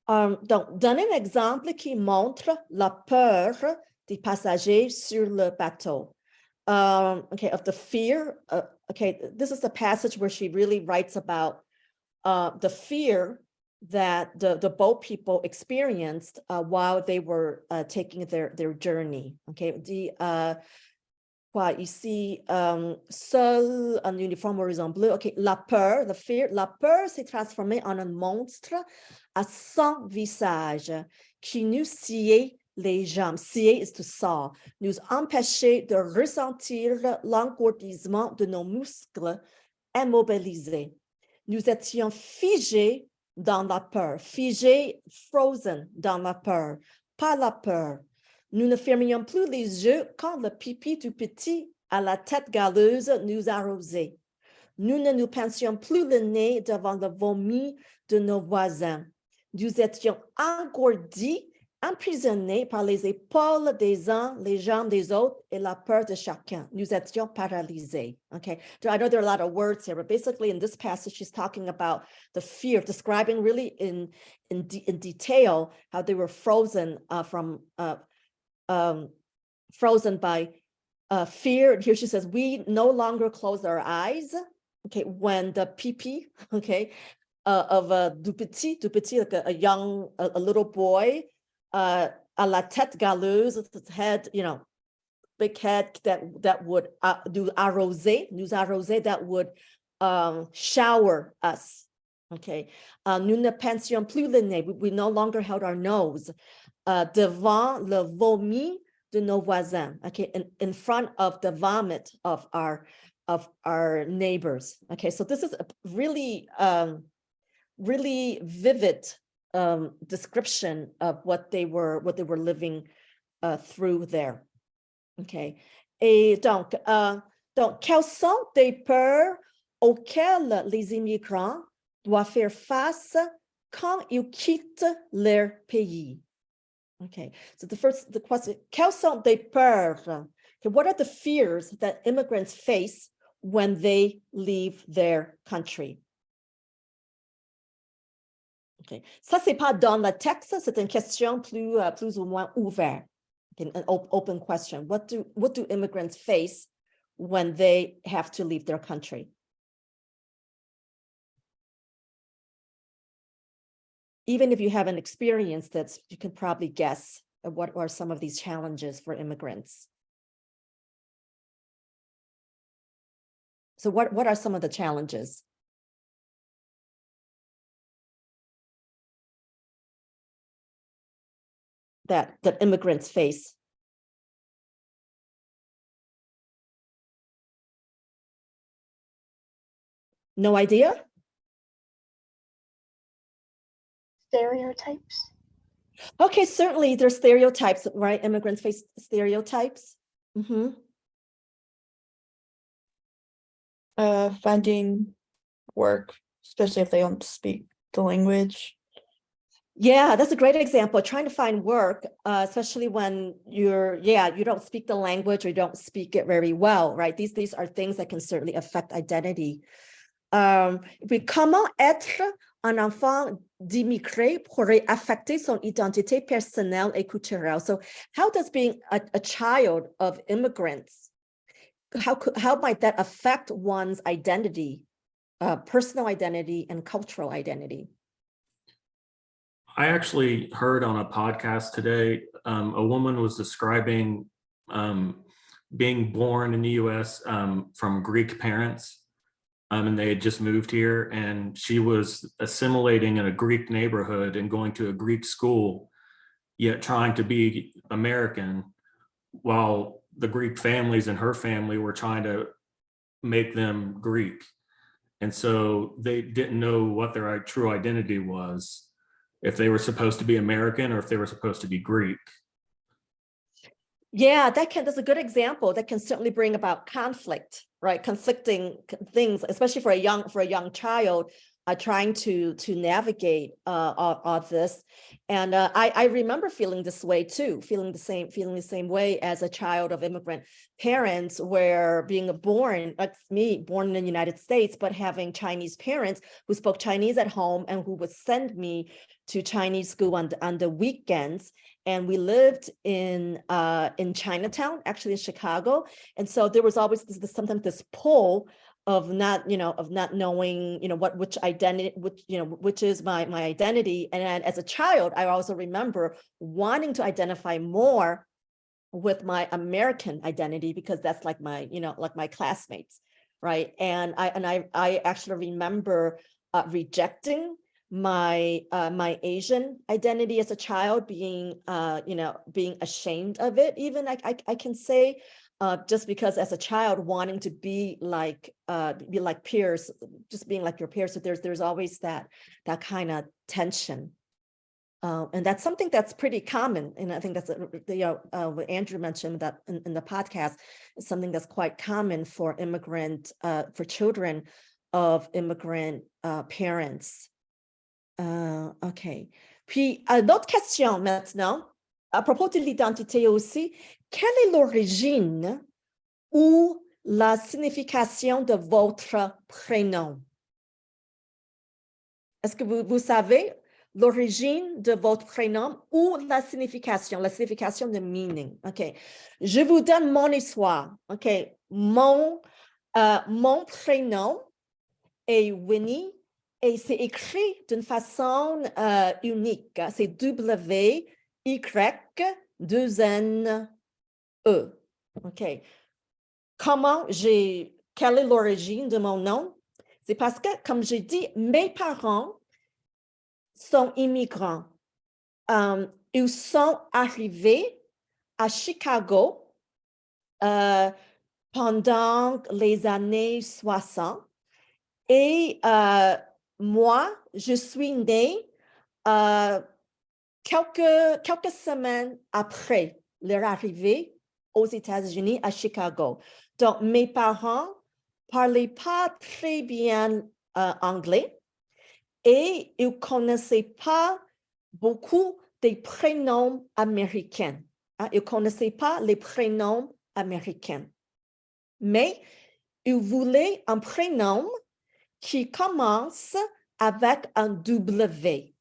Donc, donner un exemple qui montre la peur des passagers sur le bateau. Okay, of the fear. Okay, this is the passage where she really writes about the fear that the boat people experienced while they were taking their journey. Okay, quoi ici, seul en uniforme horizon bleu. Okay, la peur, the fear, la peur s'est transformée en un monstre à 100 visages qui nous sciait les jambes. Scier is to saw. Nous empêchait de ressentir l'engourdissement de nos muscles immobilisés. Nous étions figés dans la peur, figés, frozen dans la peur, pas la peur. Nous ne fermions plus les yeux quand le pipi du petit à la tête galeuse nous arrosait. Nous ne nous pensions plus le nez devant le vomi de nos voisins. Nous étions engourdis, emprisonnés par les épaules des uns, les jambes des autres et la peur de chacun. Nous étions paralysés. Okay, I know there are a lot of words here, but basically in this passage, she's talking about the fear, describing really in detail how they were frozen frozen by fear. Here she says, we no longer close our eyes. Okay, when the pipi, okay, of du petit, like a young, a little boy, à la tête galeuse, head, you know, big head that would nous arroser, that would shower us. Okay, nous ne pensions plus le nez. We no longer held our nose. Devant le vomi de nos voisins, okay, in front of the vomit of our neighbors. Okay, so this is a really really vivid description of what they were living through there. Okay, et donc quelles sont des peurs auxquelles les immigrants doivent faire face quand ils quittent leur pays? Okay, so the question, quelles sont des peurs? Okay, what are the fears that immigrants face when they leave their country? Okay, ça c'est pas dans le texte, c'est une question plus ou moins ouverte. Okay, an open question. What do immigrants face when they have to leave their country? Even if you haven't experienced it, you can probably guess what are some of these challenges for immigrants. So what are some of the challenges? that immigrants face? No idea? Stereotypes. Okay, certainly there's stereotypes, right? Immigrants face stereotypes. Mm-hmm. Finding work, especially if they don't speak the language. Yeah, that's a great example. Trying to find work, especially when you don't speak the language or you don't speak it very well, right? These are things that can certainly affect identity. Puis comment être un enfant d'immigré pourrait affecter son identité personnelle et culturelle? So how does being a child of immigrants, how might that affect one's identity, personal identity and cultural identity? I actually heard on a podcast today, a woman was describing being born in the US from Greek parents. And they had just moved here, and she was assimilating in a Greek neighborhood and going to a Greek school, yet trying to be American, while the Greek families in her family were trying to make them Greek. And so they didn't know what their true identity was, if they were supposed to be American or if they were supposed to be Greek. Yeah, that's a good example that can certainly bring about conflict, right? Conflicting things, especially for a young child trying to navigate all this. And I remember feeling this way too, feeling the same way as a child of immigrant parents, where being born, like me, born in the United States, but having Chinese parents who spoke Chinese at home and who would send me to Chinese school on the weekends. And we lived in Chinatown, actually in Chicago. And so there was always sometimes this pull of not knowing, which identity, which is my identity. And as a child, I also remember wanting to identify more with my American identity, because that's like my classmates, right? And I actually remember rejecting my Asian identity as a child, being ashamed of it, even I can say, just because as a child wanting to be like peers, just being like your peers. So there's always that kind of tension. And that's something that's pretty common. And I think that's what Andrew mentioned that in the podcast is something that's quite common for for children of immigrant parents. OK. Puis, d'autres questions maintenant. À propos de l'identité aussi, quelle est l'origine ou la signification de votre prénom? Est-ce que vous savez l'origine de votre prénom ou la signification de meaning? OK. Je vous donne mon histoire. OK. Mon prénom est Winnie. Et c'est écrit d'une façon unique. C'est W-Y-2-N-E. OK. Quelle est l'origine de mon nom? C'est parce que, comme j'ai dit, mes parents sont immigrants. Ils sont arrivés à Chicago pendant les années 60. Et moi, je suis née quelques semaines après leur arrivée aux États-Unis, à Chicago. Donc, mes parents ne parlaient pas très bien anglais et ils ne connaissaient pas beaucoup des prénoms américains. Ils ne connaissaient pas les prénoms américains. Mais ils voulaient un prénom qui commence avec un W,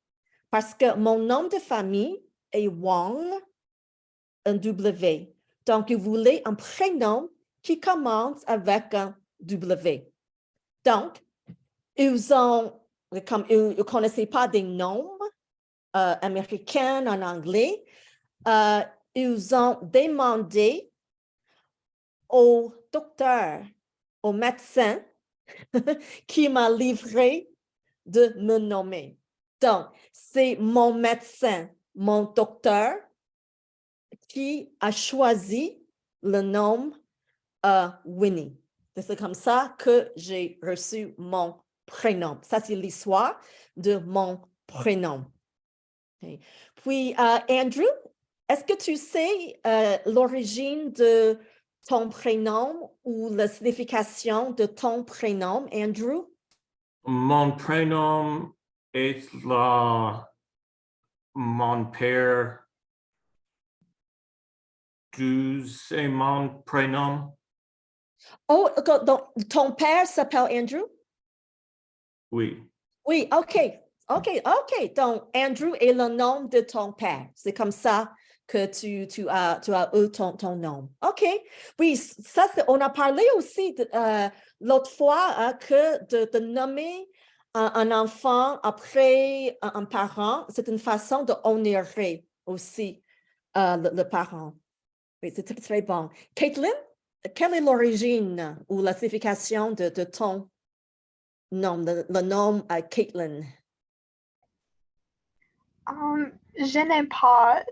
parce que mon nom de famille est Wang, un W. Donc, ils voulaient un prénom qui commence avec un W. Donc, ils ne connaissaient pas des noms américains en anglais. Ils ont demandé au docteur, au médecin, qui m'a livré de me nommer. Donc, c'est mon médecin, mon docteur, qui a choisi le nom Winnie. C'est comme ça que j'ai reçu mon prénom. Ça, c'est l'histoire de mon prénom. Okay. Puis, Andrew, est-ce que tu sais l'origine de ton prénom ou la signification de ton prénom, Andrew? Mon prénom est mon père. C'est mon prénom. Oh, donc ton père s'appelle Andrew? Oui. Oui, OK. Donc, Andrew est le nom de ton père. C'est comme ça que tu as eu ton nom. OK. Oui, ça, on a parlé aussi l'autre fois que de nommer un enfant après un parent, c'est une façon de honorer aussi le parent. Oui, c'est très, très bon. Caitlin, quelle est l'origine ou la signification de ton nom, le nom Caitlin? Je n'ai pas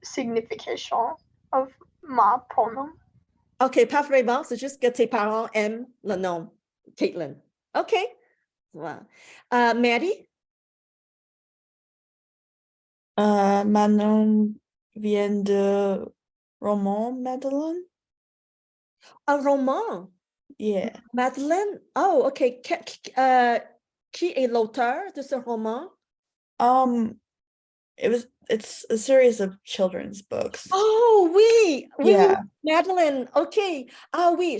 signification of my pronoun. OK, pas vraiment, c'est juste que tes parents aiment le nom Caitlin. OK. Voilà. Mary? Ma nom vient de roman Madeleine. Un roman. Yeah. Madeleine? Oh, OK. Qui est l'auteur de ce roman? It's a series of children's books. Oh, oui. Oui, oui, Yeah. Madeleine. OK. Ah oui,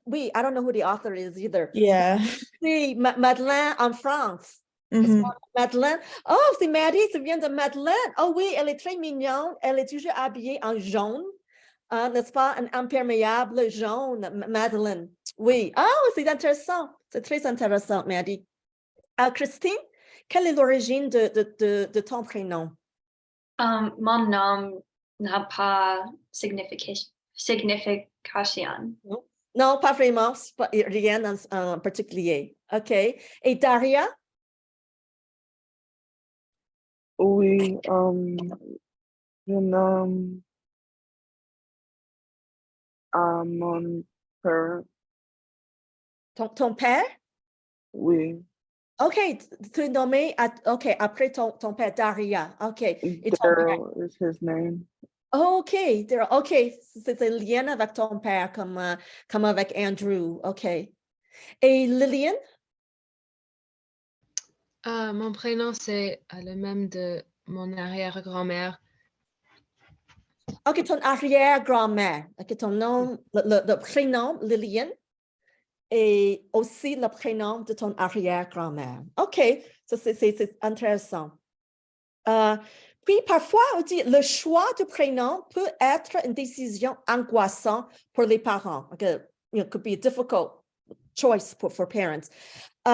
oui, I don't know who the author is either. Yeah. Oui, Madeleine en France. Mhm. Madeleine. Oh, c'est Maddie, ça vient de Madeleine. Oh oui, elle est très mignonne. Elle est toujours habillée en jaune. N'est-ce pas? Un imperméable jaune, Madeleine. Oui. Oh, c'est intéressant. C'est très intéressant, Maddie. Christine, quelle est l'origine de ton prénom? Mon nom n'a pas signification. Non, non, pas vraiment. Pas, rien en particulier. OK. Et Daria? Oui, je nomme mon père. Ton père? Oui, OK, tu es nommé OK, après ton père, Daria. OK. Et ton père? Daryl is his name. OK, OK, c'est un lien avec ton père comme avec Andrew. OK. Et Lillian? Mon prénom, c'est le même de mon arrière-grand-mère. OK, ton arrière-grand-mère. OK, ton nom, le prénom Lillian et aussi le prénom de ton arrière-grand-mère. OK, ça c'est intéressant. Puis parfois, on dit le choix du prénom peut être une décision angoissante pour les parents. Okay? It could be a difficult choice for parents.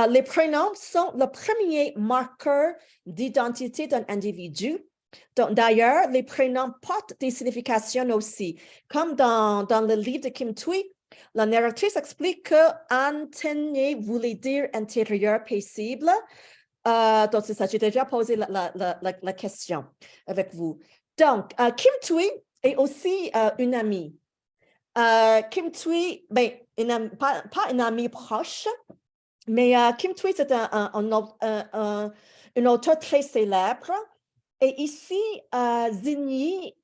Les prénoms sont le premier marqueur d'identité d'un individu. D'ailleurs, les prénoms portent des significations aussi. Comme dans le livre de Kim Thuy, la narratrice explique que Anthony voulait dire intérieur paisible. Donc, c'est ça, j'ai déjà posé la question avec vous. Donc, Kim Thuy est aussi une amie. Kim Thuy, ben, pas une amie proche, mais Kim Thuy, c'est un auteur très célèbre. Et ici, Zinyi,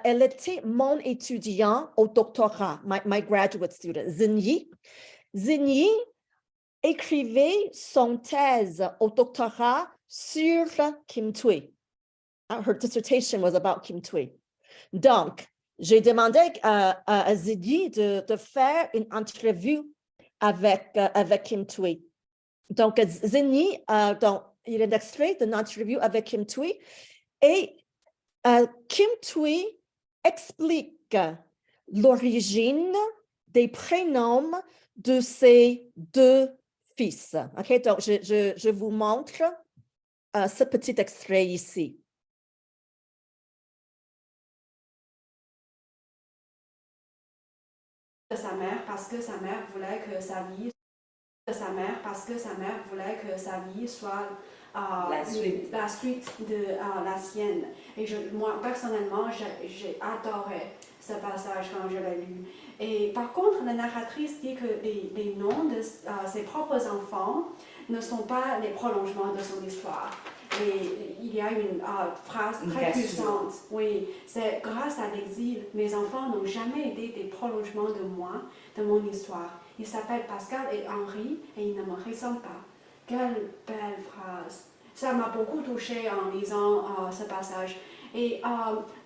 elle était mon étudiant au doctorat, my graduate student. Zinyi écrivait son thèse au doctorat sur Kim Thuy. Her dissertation was about Kim Thuy. Donc, j'ai demandé à Zinyi de faire une entrevue avec Kim Thuy. Donc, Zinyi, il y a un extrait d'une entrevue avec Kim Thuy et Kim Thuy explique l'origine des prénoms de ses deux fils. OK, donc je vous montre ce petit extrait ici. De sa mère parce que sa mère voulait que sa vie de sa mère parce que sa mère voulait que sa vie soit la suite de la sienne. Et moi, personnellement, j'ai adoré ce passage quand je l'ai lu. Et par contre, la narratrice dit que les noms de ses propres enfants ne sont pas les prolongements de son histoire. Et il y a une phrase très puissante. Oui, c'est grâce à l'exil, mes enfants n'ont jamais été des prolongements de moi, de mon histoire. Ils s'appellent Pascal et Henri et ils ne me ressemblent pas. Quelle belle phrase. Ça m'a beaucoup touchée en lisant ce passage. Et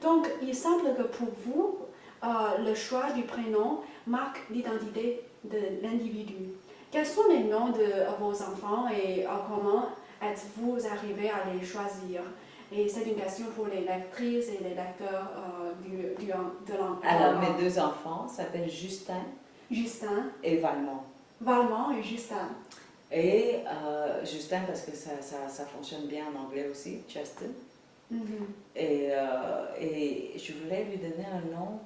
donc, il semble que pour vous, le choix du prénom marque l'identité de l'individu. Quels sont les noms de vos enfants et comment êtes-vous arrivé à les choisir? Et c'est une question pour les lectrices et les lecteurs de l'enfant. Alors, mes deux enfants s'appellent Justin et Valmont. Valmont et Justin. Et Justin, parce que ça fonctionne bien en anglais aussi, Justin. Et je voulais lui donner un nom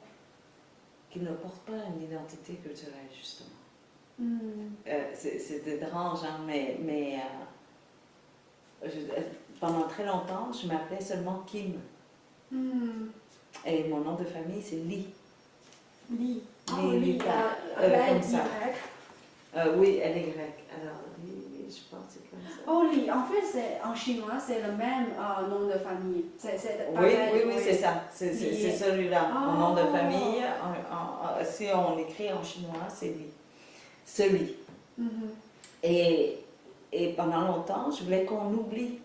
qui ne porte pas une identité culturelle, justement. C'est étrange, hein, mais pendant très longtemps, je m'appelais seulement Kim. Et mon nom de famille, c'est Lee. Lee. Lee, comme ça. Oui, elle est grecque. Alors, Lee, je pense que c'est comme ça. Oh, Lee, en fait, en chinois, c'est le même nom de famille. Oui, c'est ça. C'est celui-là. Mon nom de famille, si on écrit en chinois, c'est Lee. Ce Lee. Et pendant longtemps, je voulais qu'on oublie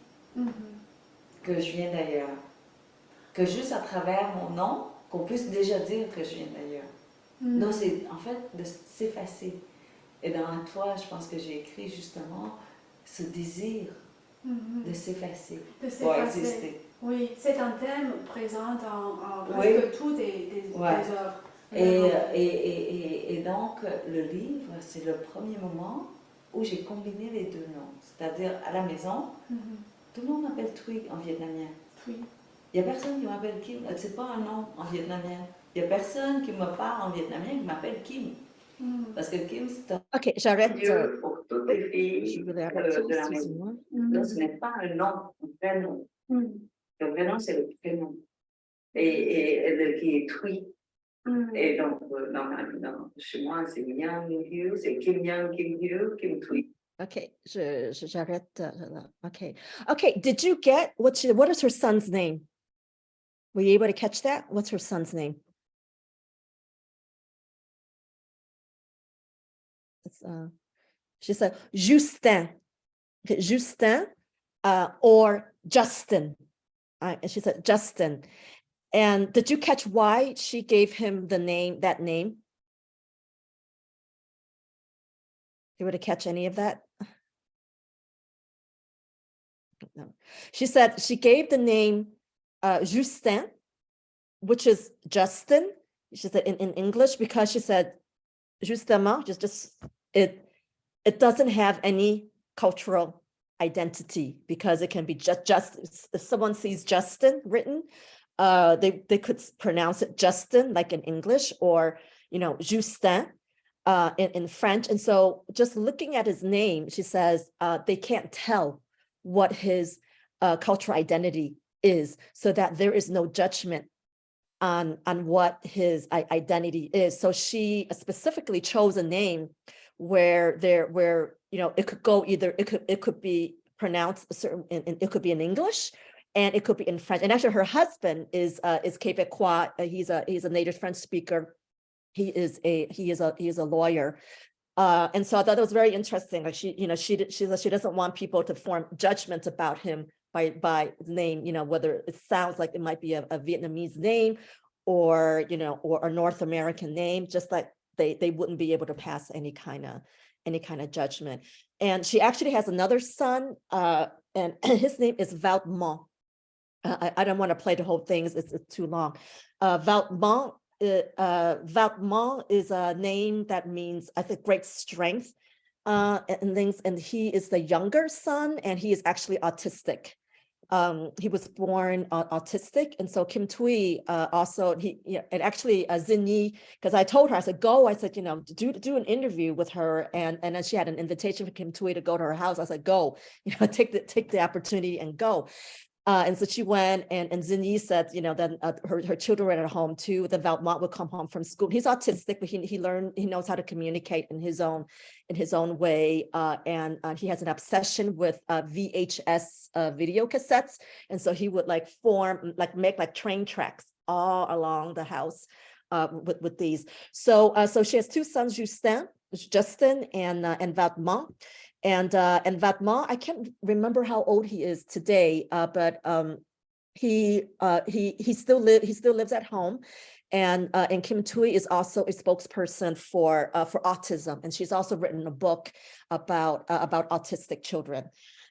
que je viens d'ailleurs. Que juste à travers mon nom, qu'on puisse déjà dire que je viens d'ailleurs. Donc, c'est en fait de s'effacer. Et dans toi, je pense que j'ai écrit justement ce désir de s'effacer pour exister. Oui, c'est un thème présent dans presque toutes des œuvres. Et donc, le livre, c'est le premier moment où j'ai combiné les deux noms. C'est-à-dire, à la maison, tout le monde m'appelle Thuy en vietnamien. Thuy. Il n'y a personne qui m'appelle Kim. C'est pas un nom en vietnamien. Il n'y a personne qui me parle en vietnamien qui m'appelle Kim. Parce que Kim, c'est un Ok, j'arrête. pour toutes les filles de la maison. Donc, ce n'est pas un nom, un prénom. Le prénom, c'est le prénom. Et le qui est Thuy. Et donc, chez moi, c'est Yang Hugh, c'est Kim Yang, Kim Hugh, Kim Thuy. Okay, j'arrête. Okay. Okay, did you get what is her son's name? Were you able to catch that? What's her son's name? It's, she said Justin. Okay, Justin or Justin. And she said Justin. And did you catch why she gave him that name? You were to catch any of that? No. She said she gave the name Justin, which is Justin. She said in English, because she said justement, it doesn't have any cultural identity, because it can be just if someone sees Justin written, they could pronounce it Justin, like in English, or Justin in French. And so just looking at his name, she says they can't tell what his cultural identity is, so that there is no judgment on what his identity is. So she specifically chose a name where it could go either, it could be pronounced a certain, and it could be in English, and it could be in French. And actually, her husband is Quebecois. He's a native French speaker. He is a lawyer. And so I thought it was very interesting. Like she doesn't want people to form judgments about him by name, whether it sounds like it might be a Vietnamese name or a North American name, just like they wouldn't be able to pass any kind of judgment. And she actually has another son, and his name is Valmont. I don't want to play the whole thing; it's too long. Valmont is a name that means, I think, great strength and things. And he is the younger son, and he is actually autistic. he was born autistic, and so Kim Thuy also and actually Zinni, because I told her, I said, go, I said, do an interview with her, and then she had an invitation for Kim Thuy to go to her house. I said, go, take the opportunity and go. And so she went, and Zinni said, then her children were at home too. Then Valmont would come home from school. He's autistic, but he knows how to communicate in his own way. And he has an obsession with VHS video cassettes. And so he would make train tracks all along the house with these. So she has two sons, Justin and Valmont. And Vatma, I can't remember how old he is today, but he still lives at home, and Kim Thuy is also a spokesperson for autism, and she's also written a book about autistic children.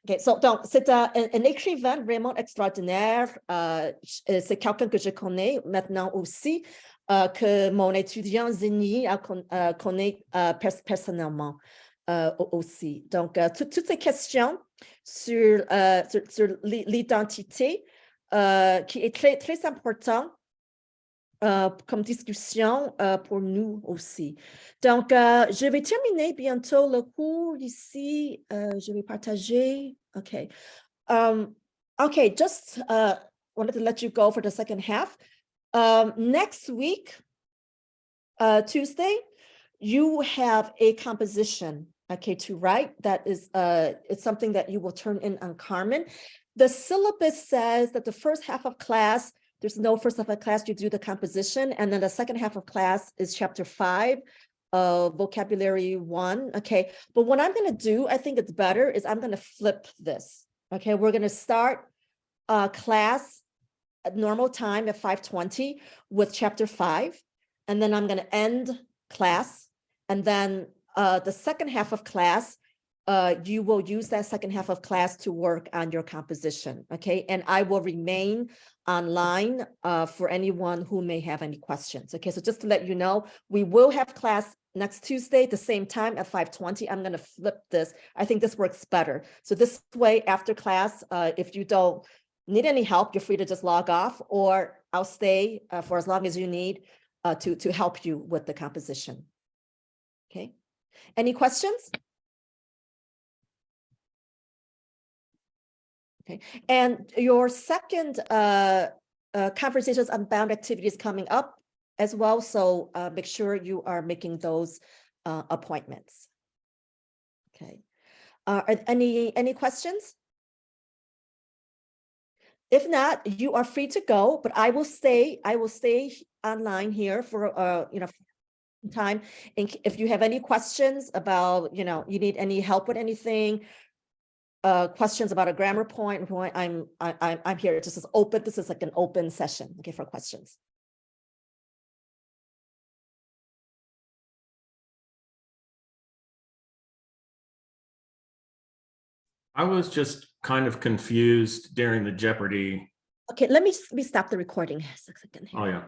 Okay, donc c'est un écrivain vraiment extraordinaire. C'est quelqu'un que je connais maintenant aussi, que mon étudiant Zinni connaît personnellement. Aussi. Donc, toutes ces questions sur l'identité qui est très, très important comme discussion pour nous aussi. Donc, je vais terminer bientôt le cours ici. Je vais partager. OK. OK, just wanted to let you go for the second half. Next week, Tuesday, you have a composition, okay, to write. That is, it's something that you will turn in on Carmen. The syllabus says that the first half of class, there's no first half of class, you do the composition, and then the second half of class is chapter 5 of vocabulary 1, okay? But what I'm gonna do, I think it's better, is I'm gonna flip this, okay? We're gonna start class at normal time at 5:20 with chapter 5, and then I'm gonna end class, and then the second half of class, you will use that second half of class to work on your composition, okay? And I will remain online for anyone who may have any questions, okay? So just to let you know, we will have class next Tuesday at the same time at 5:20. I'm gonna flip this. I think this works better. So this way, after class, if you don't need any help, you're free to just log off, or I'll stay for as long as you need to help you with the composition. Okay, any questions? Okay, and your second conversations on bound activities coming up as well, so make sure you are making those appointments. Okay, are any questions? If not, you are free to go, but I will stay online here for time. And if you have any questions about, you need any help with anything, questions about a grammar point, I'm here. This is open. This is like an open session, okay, for questions. I was just kind of confused during the Jeopardy. Okay, let me stop the recording. Oh yeah.